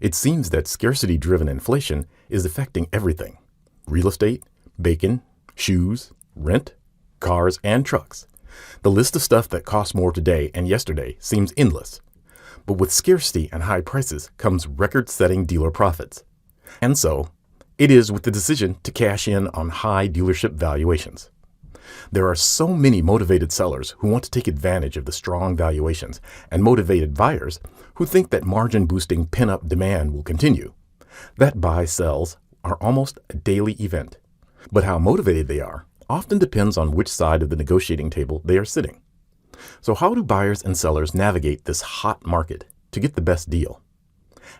It seems that scarcity-driven inflation is affecting everything: real estate, bacon, shoes, rent, cars, and trucks. The list of stuff that costs more today and yesterday seems endless. But with scarcity and high prices comes record-setting dealer profits. And so, it is with the decision to cash in on high dealership valuations. There are so many motivated sellers who want to take advantage of the strong valuations and motivated buyers who think that margin-boosting pin-up demand will continue. That buy-sells are almost a daily event. But how motivated they are often depends on which side of the negotiating table they are sitting. So how do buyers and sellers navigate this hot market to get the best deal?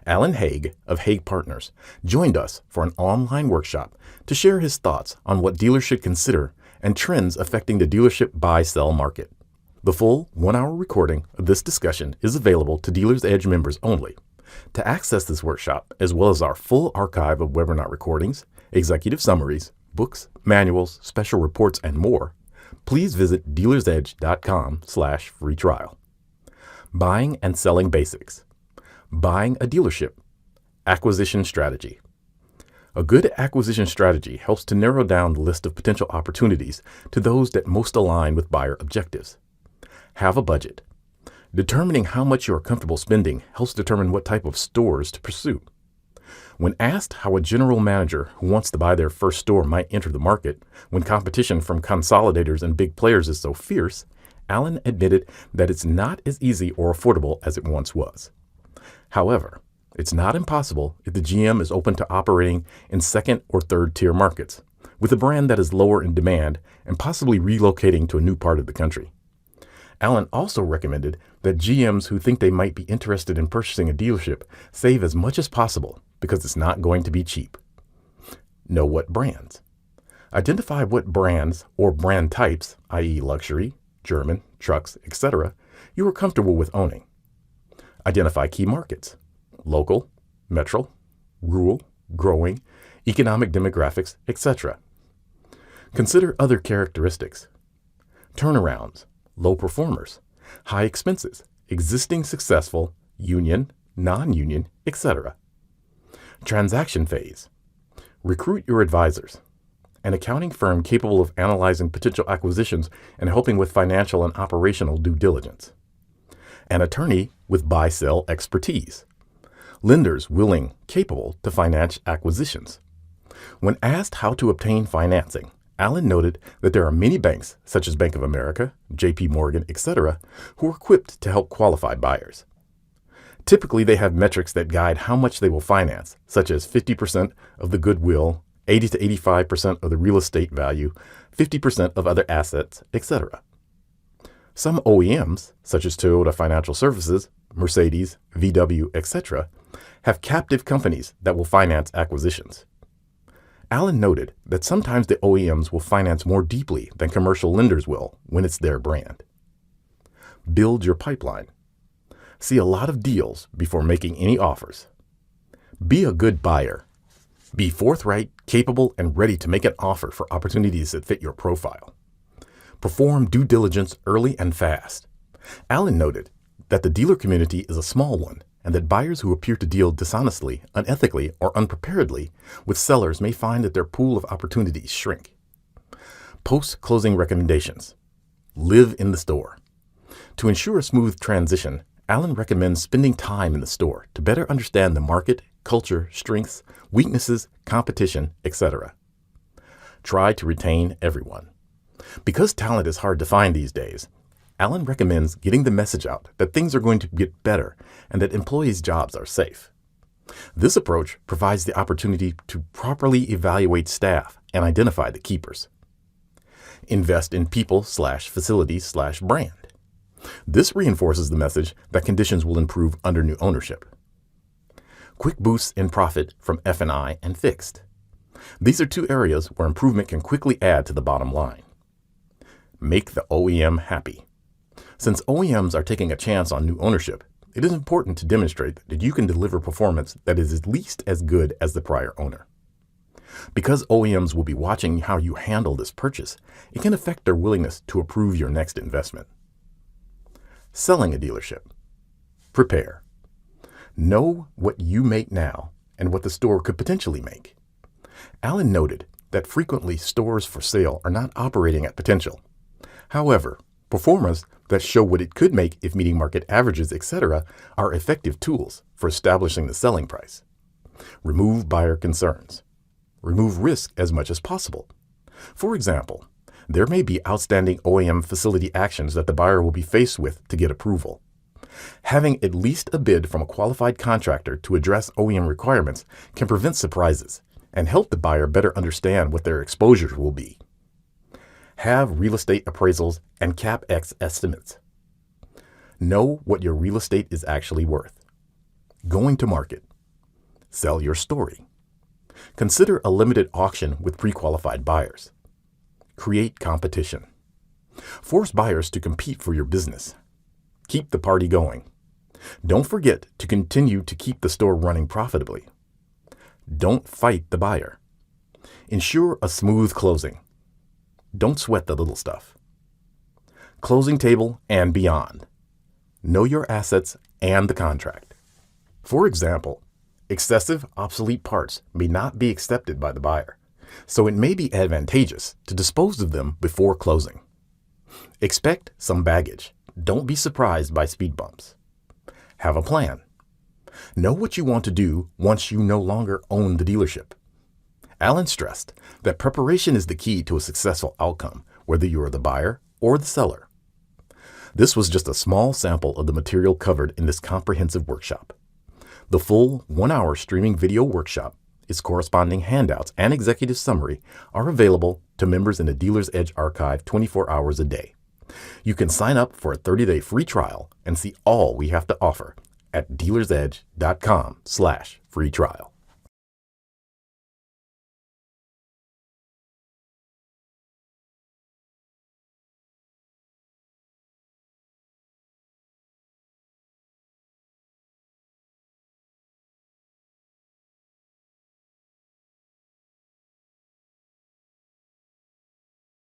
Alan Haig of Haig Partners joined us for an online workshop to share his thoughts on what dealers should consider and trends affecting the dealership buy-sell market. The full 1-hour recording of this discussion is available to DealersEdge members only. To access this workshop, as well as our full archive of webinar recordings, executive summaries, books, manuals, special reports, and more, please visit DealersEdge.com/free trial. Buying and selling basics. Buying a dealership. Acquisition strategy. A good acquisition strategy helps to narrow down the list of potential opportunities to those that most align with buyer objectives. Have a budget. Determining how much you are comfortable spending helps determine what type of stores to pursue. When asked how a general manager who wants to buy their first store might enter the market when competition from consolidators and big players is so fierce, Alan admitted that it's not as easy or affordable as it once was. However, it's not impossible if the GM is open to operating in second or third tier markets with a brand that is lower in demand and possibly relocating to a new part of the country. Alan also recommended that GMs who think they might be interested in purchasing a dealership save as much as possible because it's not going to be cheap. Know what brands. Identify what brands or brand types, i.e. luxury, German, trucks, etc., you are comfortable with owning. Identify key markets: local, metro, rural, growing, economic demographics, etc. Consider other characteristics: turnarounds, low performers, high expenses, existing successful, union, non-union, etc. Transaction phase. Recruit your advisors. An accounting firm capable of analyzing potential acquisitions and helping with financial and operational due diligence. An attorney with buy-sell expertise. Lenders willing, capable to finance acquisitions. When asked how to obtain financing, Alan noted that there are many banks, such as Bank of America, JP Morgan, etc., who are equipped to help qualify buyers. Typically, they have metrics that guide how much they will finance, such as 50% of the goodwill, 80 to 85% of the real estate value, 50% of other assets, etc. Some OEMs, such as Toyota Financial Services, Mercedes, VW, etc., have captive companies that will finance acquisitions. Alan noted that sometimes the OEMs will finance more deeply than commercial lenders will when it's their brand. Build your pipeline. See a lot of deals before making any offers. Be a good buyer. Be forthright, capable, and ready to make an offer for opportunities that fit your profile. Perform due diligence early and fast. Alan noted that the dealer community is a small one and that buyers who appear to deal dishonestly, unethically, or unpreparedly with sellers may find that their pool of opportunities shrink. Post-closing recommendations. Live in the store. To ensure a smooth transition, Alan recommends spending time in the store to better understand the market, culture, strengths, weaknesses, competition, etc. Try to retain everyone. Because talent is hard to find these days, Alan recommends getting the message out that things are going to get better and that employees' jobs are safe. This approach provides the opportunity to properly evaluate staff and identify the keepers. Invest in people/facilities/brand. This reinforces the message that conditions will improve under new ownership. Quick boosts in profit from F&I and fixed. These are two areas where improvement can quickly add to the bottom line. Make the OEM happy. Since OEMs are taking a chance on new ownership, it is important to demonstrate that you can deliver performance that is at least as good as the prior owner. Because OEMs will be watching how you handle this purchase, it can affect their willingness to approve your next investment. Selling a dealership. Prepare. Know what you make now and what the store could potentially make. Alan noted that frequently stores for sale are not operating at potential. However, performers that show what it could make if meeting market averages, etc., are effective tools for establishing the selling price. Remove buyer concerns. Remove risk as much as possible. For example, there may be outstanding OEM facility actions that the buyer will be faced with to get approval. Having at least a bid from a qualified contractor to address OEM requirements can prevent surprises and help the buyer better understand what their exposures will be. Have real estate appraisals and CapEx estimates. Know what your real estate is actually worth. Going to market. Sell your story. Consider a limited auction with pre-qualified buyers. Create competition. Force buyers to compete for your business. Keep the party going. Don't forget to continue to keep the store running profitably. Don't fight the buyer. Ensure a smooth closing. Don't sweat the little stuff. Closing table and beyond. Know your assets and the contract. For example, excessive obsolete parts may not be accepted by the buyer, so it may be advantageous to dispose of them before closing. Expect some baggage. Don't be surprised by speed bumps. Have a plan. Know what you want to do once you no longer own the dealership. Alan stressed that preparation is the key to a successful outcome, whether you are the buyer or the seller. This was just a small sample of the material covered in this comprehensive workshop. The full 1-hour streaming video workshop, its corresponding handouts, and executive summary are available to members in the DealersEdge archive 24 hours a day. You can sign up for a 30-day free trial and see all we have to offer at DealersEdge.com/free trial.